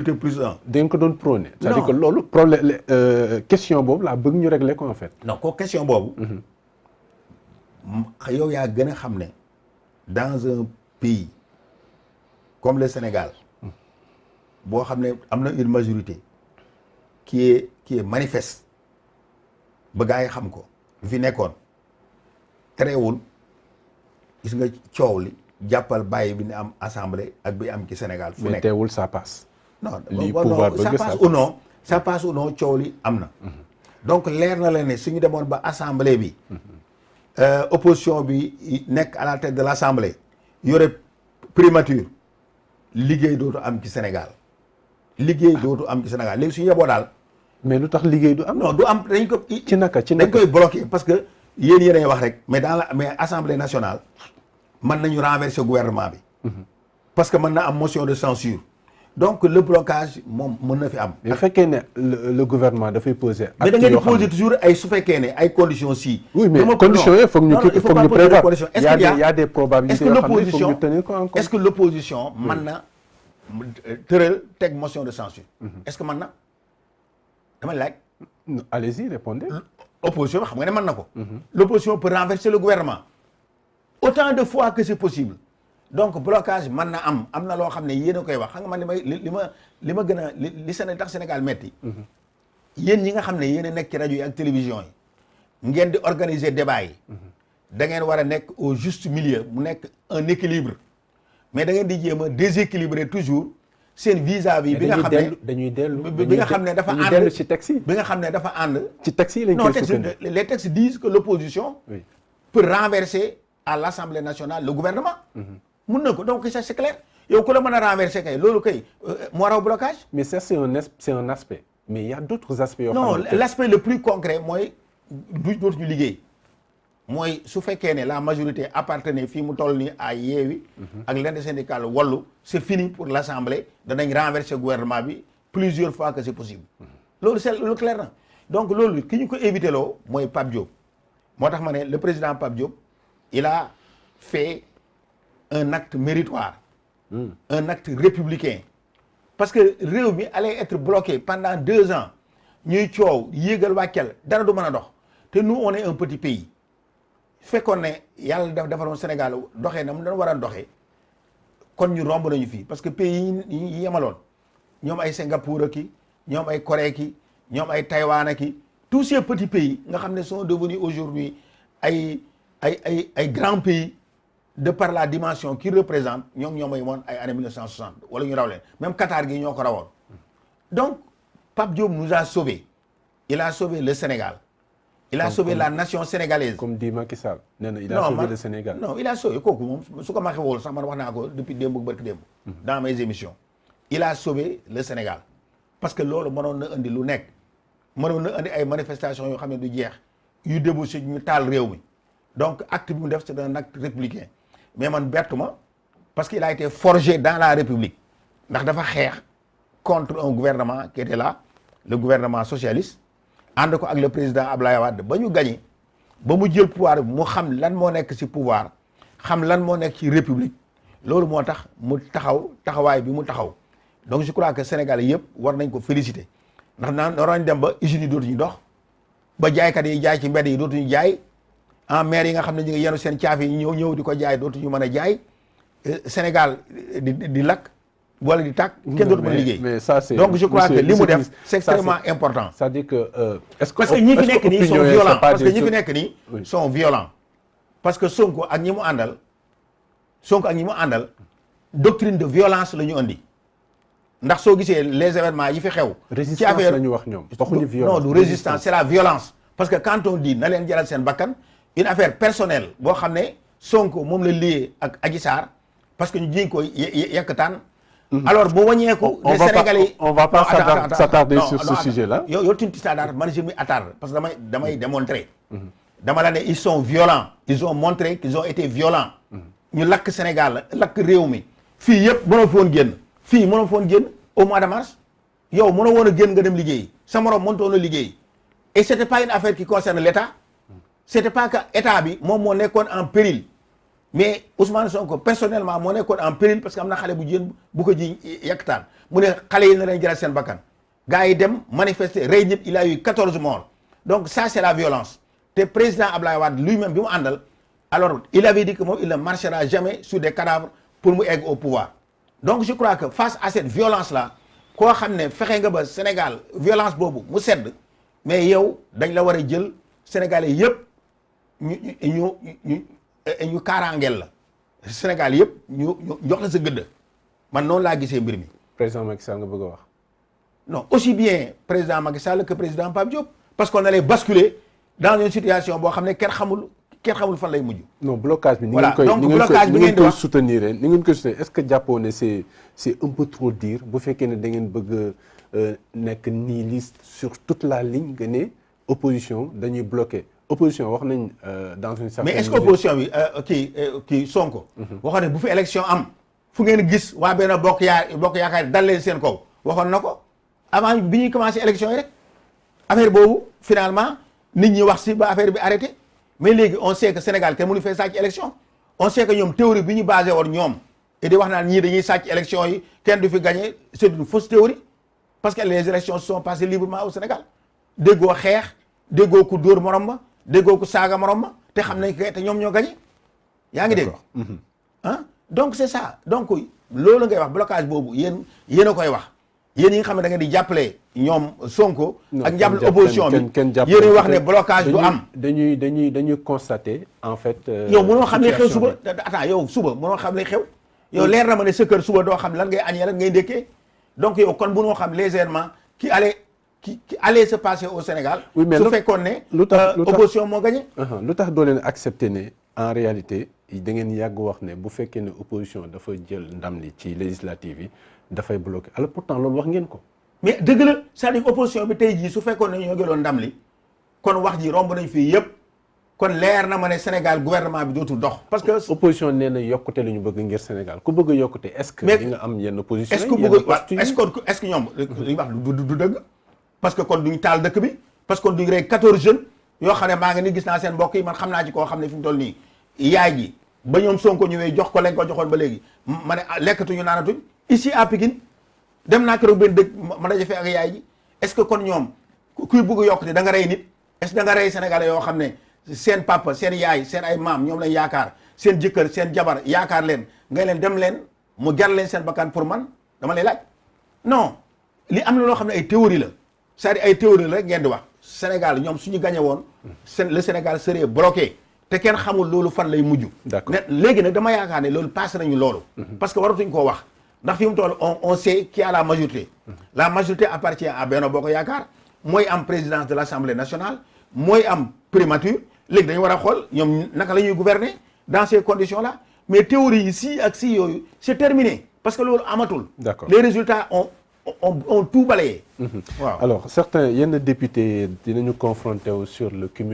plus un. dañ ko doon prôné. c'est-à-dire que loolu problème question boobu laa bëgg ñu régler ko en fait. non ko question boobu. yow yaa gën a xam ne dans un pays comme le Sénégal boo xam ne am na une majorité qui est manifeste ba gaa yi xam ko fi nekkoon terewul gis nga coow li jàppal bàyyi bi ne am assemblée ak bi am ci Sénégal. fu nekk mais teewul ça passe. non lii pouvoir bëgg ça passe ou non coow li am na. donc leer na la ne suñu demoon ba assemblée bi. opposition bi nekk à la tête de l'assemblée yore primature liggéey dootu am ci Sénégal liggéey dootu am ci Sénégal léegi suñu yeboo daal. mais lu tax liggéey du am. non du am dañ ko. ci naka dañ koy bloqué parce que yéenay wax rek mais mais assemblée nationale mën nañu renverser gouvernement bi. parce que mën na am motion de censure donc le blocage moom mën na fi am. mais bu fekkee ne le gouvernement dafay poser. acte mais da ngeen di poser toujours ay su fekkee ne ay conditions si. oui mais conditions yooyu foog ñu prévoir. il y a des probabilités yoo xam ne foog ñu tenir ko en compte. est-ce que l'opposition mën na tëral teg motion de censure. est-ce que mën na dama laaj. allez-y répondez. opposition xam nga ne mën na ko. l'opposition peut renverser le gouvernement autant de fois que c'est possible. donc blocage mën na am na loo xam ne yéen a koy wax xam nga man li ma gën a li tax Sénégal metti yéen ñi nga xam ne yéen a nekk ci rajo yi ak télévision yi ngeen di organiser débat yi da ngeen war a nekk au juste milieu mu nekk un équilibre mais da ngeen di jéem a déséquilibrer toujours seen vis-à-vis bi nga xam ne dañuy dellu bi nga xam ne dafa ànd dellu ci texte yi bi nga xam ne dafa ànd ci texte yi lañ koy sukkandiku les textes disent que l'opposition peut renverser à l'Assemblée nationale le gouvernement mun na ko donc ça c'est clair yow ku la mën a renverser kay loolu kay moo raw blocage. mais ça c'est un aspect mais il y a d'autres aspects yoo non l'aspect le plus concret mooy dootuñu liggéey mooy su fekkee ne la majorité appartenait fii mu toll nii à Yewwi ak l'intersyndicale Wallu c'est fini pour l'Assemblée danañ renverser gouvernement bi plusieurs fois que c'est possible loolu clair na donc loolu ki ñu ko éviter loo mooy Pape Diop moo tax ma ne le président Pape Diop il a fait un acte méritoire, un acte républicain. Parce que réew mi allait être bloqué pendant 2 ans. ñuy coow yéegal wàccal dara du mën a dox te nous on est un petit pays fekkoon ne yàlla defaroon Sénégal doxee na mu doon war a doxee kon ñu romb nañu fii parce que pays yi yemaloon ñoom ay Singapour ki ñoom ay Corée ki ñoom ay Taïwan ki tous ces petits pays nga xam ne sont devenus aujourd'hui ay grands pays de par la dimension qu'ils représentent ñoom ñoo may woon ay années 1960 wala ñu raw leen même Qatar gi ñoo ko rawoon donc Pape Diop nous a sauvés il a sauvé le Sénégal il a sauvé la nation sénégalaise comme dit Macky Sall nee na il a sauvé le Sénégal non il a sauvé kooku moom su ko maxee wool sax man wax naa ko depuis démb ak barki démb dans mes émissions il a sauvé le Sénégal parce que loolu mënoon na indi lu nekk mënoon na indi ay manifestations yoo xam ne du jeex yu débouché ñu taal réew mi donc acte bi mu def c'est un acte républicain mais man bertuma parce qu'il a été forgé dans la République ndax dafa xeex contre un gouvernement qui était là le gouvernement socialiste ànd ko ak le président Abdoulaye Wade ba ñu gagné ba mu jël pouvoir bi mu xam lan moo nekk ci pouvoir xam lan moo nekk ci République loolu moo tax mu taxawaay bi mu taxaw donc je crois que Sénégalais yëpp war nañ ko féliciter ndax nañ dem ba usines yi dootuñu dox ba jaaykat yi jaay ci mbedd yi dootuñu jaay en maire yi nga xam ne ñu ngi yenu seen caaf yi ñëw di ko jaay dootuñu mën a jaay Sénégal di lakk wala di tàkk kenn dootu mën a liggéey mais ça c'est donc je crois que li mu def c'est extrêmement important c'est-à-dire que est-ce que parce que ñi fi nekk nii sont violents parce que ñi fi nekk nii sont violents parce que Sonko ak ñi mu àndal doctrine de violence la ñu andi ndax soo gisee les événements yi fi xew ci affaire la ñu wax ñoom waxuñu violence non du résistance c'est la violence parce que quand on dit na leen jaral seen bakkan une affaire personnelle boo xam ne Sonko moom la lié ak Adji Sarr parce que ñu jiñ ko yekkataan alors bu wàññeeku les Sénégalais on va pas s'attarder sur ce sujet-là yow tu t'attardes man je m'y attarde parce que damay démontrer dama la ne ils sont violents ils ont montré qu'ils ont été violents ñu lakk Sénégal lakk réew mi fii yëpp mënoo foon génn au mois de mars yow mënoo woon a génn nga dem liggéey sa morom mëntoon a liggéey et c'était pas une affaire qui concerne l'État c'était pas que état bi moom moo nekkoon en péril mais Ousmane Sonko personnellement moo nekkoon en péril parce que am na xale bu jigéen bu ko ji yàkkataan mu ne xale yi na leen jëlaat seen bakkan gars yi dem manifester rey ñëpp il a eu 14 morts donc ça c'est la violence te président Ablaye Wade lui-même bi mu àndal alors il avait dit que moom il ne marchera jamais sur des cadavres pour mu egg au pouvoir donc je crois que face à cette violence là koo xam ne fexe nga ba Sénégal violence boobu mu sedd mais yow dañ la war a jël Sénégalais yëpp ñu kaaraangeel la Sénégal yëpp ñu jox la sa gëdd man noonu laa gisee mbir mi. président Macky Sall nga bëgg a wax. non aussi bien président Macky Sall que président Pape Diop parce qu'on allait basculer dans une situation boo xam ne kenn xamul fan lay mujj. non blocage bi. voilà donc blocage bi ngeen di wax soutenir est-ce que jàppoo ne c'est un peu trop dire bu fekkee ne da ngeen bëgg nekk nihiliste sur toute la ligne que ne opposition dañuy bloquer. opposition wax nañ dans une certaine mais est-ce que opposition bi kii Sonko. waxoon ne bu fi élection am fu ngeen gis waa benn bokk yaakaar dal leen seen kaw waxoon na ko avant bi ñuy commencé élection yi rek affaire boobu finalement nit ñi wax si ba affaire bi arrêté mais léegi on sait que Sénégal kenn mënu fee sàcc élection on sait que ñoom théorie bi ñu basé woon ñoom et di wax naan ñii dañuy sàcc élection yi kenn du fi gagné c'est une fausse théorie parce que les élections se sont passées librement au Sénégal déggoo xeex déggoo ku dóor morom ma déggoo ko saaga morom ma te xam nañ que te ñoom ñoo gagné yaa ngi dégg ah donc c'est ça donc loolu ngay wax blocage boobu yéen a koy wax yéen yi nga xam ne da ngeen di jàppale ñoom Sonko ak jàppale opposition bi yéen wax ne blocage du am dañuy constater en fait yow mënoo xam ne xew suba attends yow suba mënoo xam ne xew yow leer na ma ne sa kër suba doo xam lan ngay añee lan ngay ndékkee donc yow kon mënoo xam légèrement qui allait se passer au Sénégal. oui mais su fekkoon ne opposition moo gagné. lu tax doo leen accepter ne en réalité da ngeen yàgg wax ne bu fekkee ne opposition dafa jël ndam li ci législative yi dafay bloquer alors pourtant loolu wax ngeen ko. mais dëgg la c'est-à-dire opposition bi tey jii su fekkoon ne ñoo jëloon ndam li kon wax ji romb nañ fii yëpp kon leer na ma ne Sénégal gouvernement bi dootul dox. parce que opposition nee na yokkute la ñu bëgg ngir Sénégal ku bëgg a yokkute est-ce que di nga am yenn position est-ce que ñoom li wax du dëgg. parce que kon duñ taal dëkk bi parce que kon duñ rey 14 jeunes yoo xam ne maa ngi ni gis naa seen mbokk yi man xam naa ci koo xam ne fi mu toll nii yaay ji ba ñoom Sonko ñëwee jox ko lañ ko joxoon ba léegi ma ne lekkatuñu naanatuñ ici à Pikine dem naa keroog benn dëkk ma daje fee ak yaay ji est-ce que kon ñoom kuy bëgg yokkute da nga rey nit est-ce que da nga rey Sénégalais yoo xam ne seen papa seen yaay seen ay maam ñoom lañ yaakaar seen jëkkër seen jabar yaakaar leen ngay leen dem leen mu jar leen seen bakkan pour man dama lay laaj non li am na loo xam ne ay théorie la c'est-à-dire ay théorie rek ngeen di wax Sénégal ñoom suñu gagné woon le Sénégal serait bloqué te kenn xamul loolu fan lay mujj. d'accord léegi nag dama yaakaar ne loolu passé nañu loolu. parce que waratuñ koo wax ndax fi mu toll on sait qui a la majorité. La majorité appartient à Benno Bokk Yaakaar mooy am présidence de l'Assemblée nationale mooy am primature léegi dañu war a xool ñoom naka la ñuy gouverner dans ces conditions là mais théorie yi si ak si yooyu c'est terminé parce que loolu amatul. d'accord les résultats ont tout balayé. waaw alors certains yenn députés dinañu confronté wu sur le cumul